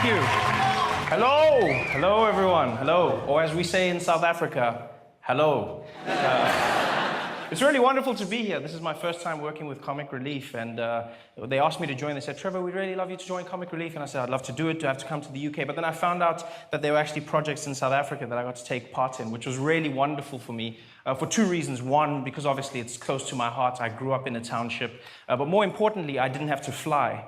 Thank you. Hello. Hello, everyone. Hello. Or as we say in South Africa, hello. It's really wonderful to be here. This is my first time working with Comic Relief, and they asked me to join. They said, Trevor, we'd really love you to join Comic Relief. And I said, I'd love to do it, to have to come to the UK. But then I found out that there were actually projects in South Africa that I got to take part in, which was really wonderful for me for two reasons. One, because obviously it's close to my heart. I grew up in a township. But more importantly, I didn't have to fly,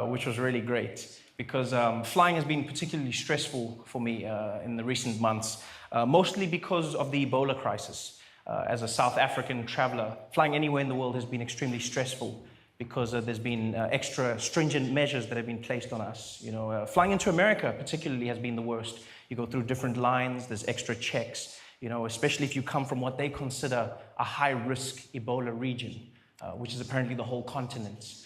which was really great. Because flying has been particularly stressful for me in the recent months, mostly because of the Ebola crisis. As a South African traveler, flying anywhere in the world has been extremely stressful because there's been extra stringent measures that have been placed on us. You know, flying into America particularly has been the worst. You go through different lines, there's extra checks, you know, especially if you come from what they consider a high-risk Ebola region, which is apparently the whole continent.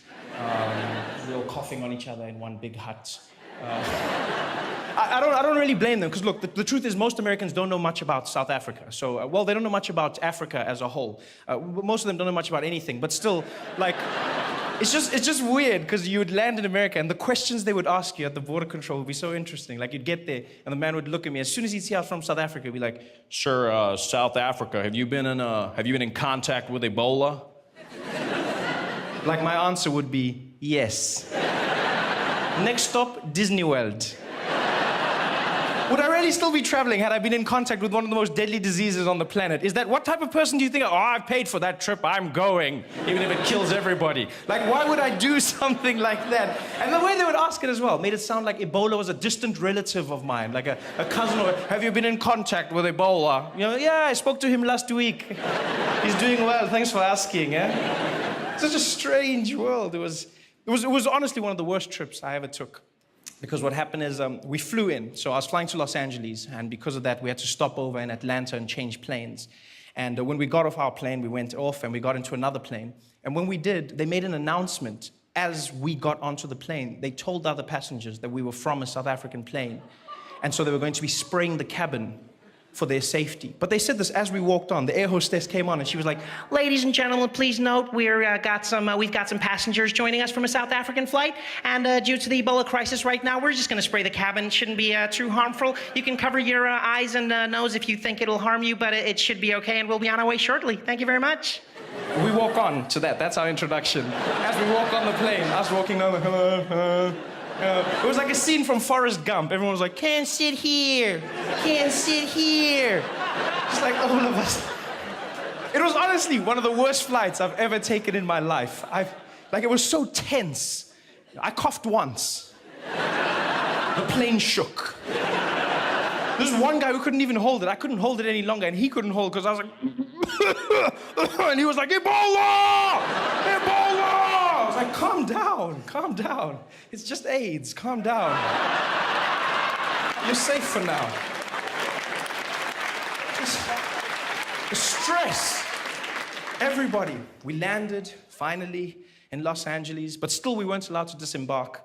We're all coughing on each other in one big hut. I don't really blame them, because look, the truth is most Americans don't know much about South Africa. So, well, they don't know much about Africa as a whole. Most of them don't know much about anything, but still, like, it's just weird, because you would land in America and the questions they would ask you at the border control would be so interesting. Like, you'd get there and the man would look at me. As soon as he'd see I was from South Africa, he'd be like, "Sir, South Africa, have you been in contact with Ebola?" Like, my answer would be, yes. Next stop, Disney World. Would I really still be traveling had I been in contact with one of the most deadly diseases on the planet? Is that, what type of person do you think, oh, I've paid for that trip, I'm going, even if it kills everybody? Like, why would I do something like that? And the way they would ask it as well made it sound like Ebola was a distant relative of mine, like a cousin, or have you been in contact with Ebola? You know, yeah, I spoke to him last week. He's doing well, thanks for asking, eh? Such a strange world. It was honestly one of the worst trips I ever took. Because what happened is we flew in. So I was flying to Los Angeles, and because of that, we had to stop over in Atlanta and change planes. And when we got off our plane, we went off and we got into another plane. And when we did, they made an announcement as we got onto the plane. They told the other passengers that we were from a South African plane. And so they were going to be spraying the cabin for their safety. But they said this as we walked on. The air hostess came on and she was like, "Ladies and gentlemen, please note we've got some passengers joining us from a South African flight, and due to the Ebola crisis right now, we're just going to spray the cabin. It shouldn't be too harmful. You can cover your eyes and nose if you think it'll harm you, but it should be okay, and we'll be on our way shortly. Thank you very much." We walk on to that. That's our introduction. As we walk on the plane, us walking down the hello. It was like a scene from Forrest Gump. Everyone was like, "Can't sit here, can't sit here." Just like all of us. It was honestly one of the worst flights I've ever taken in my life. It was so tense. I coughed once. The plane shook. There's one guy who couldn't even hold it. I couldn't hold it any longer, and he couldn't hold it because I was like, and he was like, "Ebola! Ebola!" I was like, calm down. It's just AIDS, calm down. You're safe for now. Just the stress. Everybody. We landed, finally, in Los Angeles, but still we weren't allowed to disembark.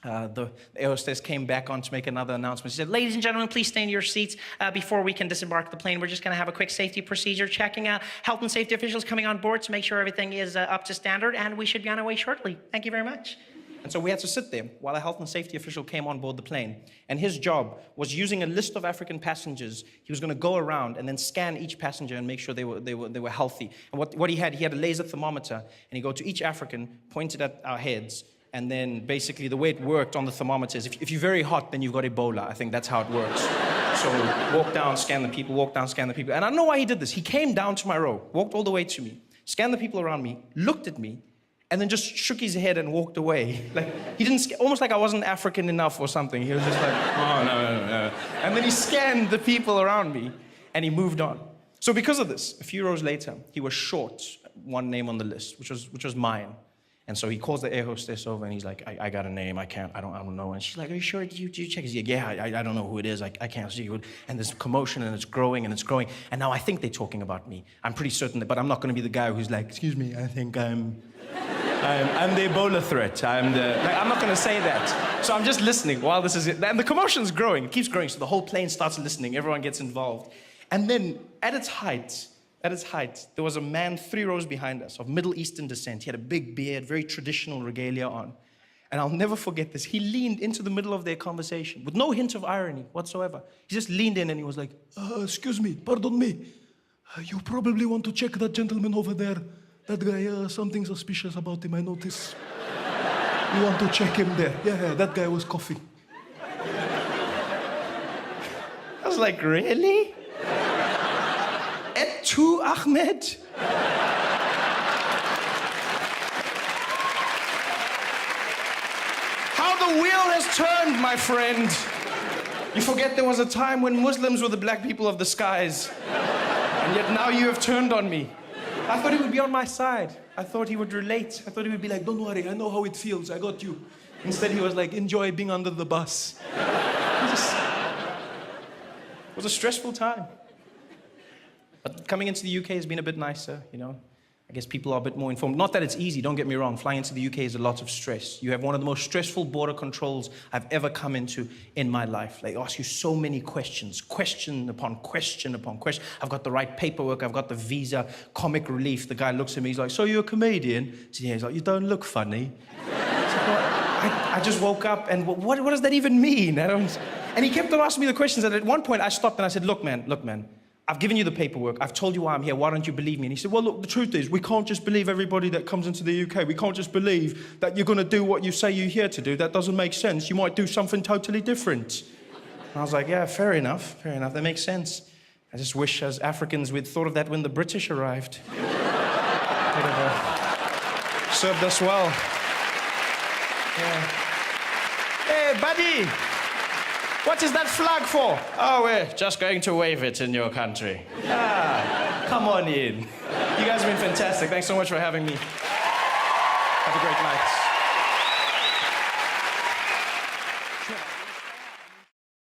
The air hostess came back on to make another announcement. She said, "Ladies and gentlemen, please stay in your seats before we can disembark the plane. We're just going to have a quick safety procedure, checking out health and safety officials coming on board to make sure everything is up to standard, and we should be on our way shortly. Thank you very much." And so we had to sit there while a health and safety official came on board the plane. And his job was, using a list of African passengers, he was going to go around and then scan each passenger and make sure they were healthy. And what he had a laser thermometer, and he'd go to each African, pointed at our heads. And then basically the way it worked on the thermometer is if you're very hot, then you've got Ebola. I think that's how it works. So walk down, scan the people, walk down, scan the people. And I don't know why he did this. He came down to my row, walked all the way to me, scanned the people around me, looked at me, and then just shook his head and walked away. Like, he didn't, almost like I wasn't African enough or something. He was just like, "Oh, no. And then he scanned the people around me, and he moved on. So because of this, a few rows later, he was short one name on the list, which was mine. And so he calls the air hostess over and he's like, I got a name, I don't know. And she's like, "Are you sure? Did you check?" He's like, "Yeah, I don't know who it is, I can't see who." And there's commotion and it's growing and it's growing. And now I think they're talking about me. I'm pretty certain that, but I'm not gonna be the guy who's like, "Excuse me, I think I'm the Ebola threat. I'm not gonna say that." So I'm just listening while this is it. And the commotion's growing, it keeps growing. So the whole plane starts listening, everyone gets involved. And then at its height, there was a man 3 rows behind us of Middle Eastern descent. He had a big beard, very traditional regalia on. And I'll never forget this. He leaned into the middle of their conversation with no hint of irony whatsoever. He just leaned in and he was like, excuse me, pardon me. You probably want to check that gentleman over there. That guy, something suspicious about him, I notice. You want to check him there. Yeah, that guy was coughing. I was like, really? Et tu, Ahmed? How the wheel has turned, my friend. You forget there was a time when Muslims were the black people of the skies. And yet now you have turned on me. I thought he would be on my side. I thought he would relate. I thought he would be like, don't worry, I know how it feels, I got you. Instead he was like, enjoy being under the bus. It was a stressful time. But coming into the UK has been a bit nicer, you know. I guess people are a bit more informed. Not that it's easy, don't get me wrong. Flying into the UK is a lot of stress. You have one of the most stressful border controls I've ever come into in my life. They ask you so many questions, question upon question upon question. I've got the right paperwork, I've got the visa, comic relief. The guy looks at me, he's like, so you're a comedian? So yeah, he's like, you don't look funny. I just woke up and what does that even mean? And he kept on asking me the questions, and at one point I stopped and I said, look man, I've given you the paperwork. I've told you why I'm here. Why don't you believe me? And he said, well, look, the truth is, we can't just believe everybody that comes into the UK. We can't just believe that you're going to do what you say you're here to do. That doesn't make sense. You might do something totally different. And I was like, yeah, fair enough. That makes sense. I just wish as Africans we'd thought of that when the British arrived. Could have served us well. Yeah. Hey, buddy. What is that flag for? Oh, we're just going to wave it in your country. Come on in. You guys have been fantastic. Thanks so much for having me. Have a great night.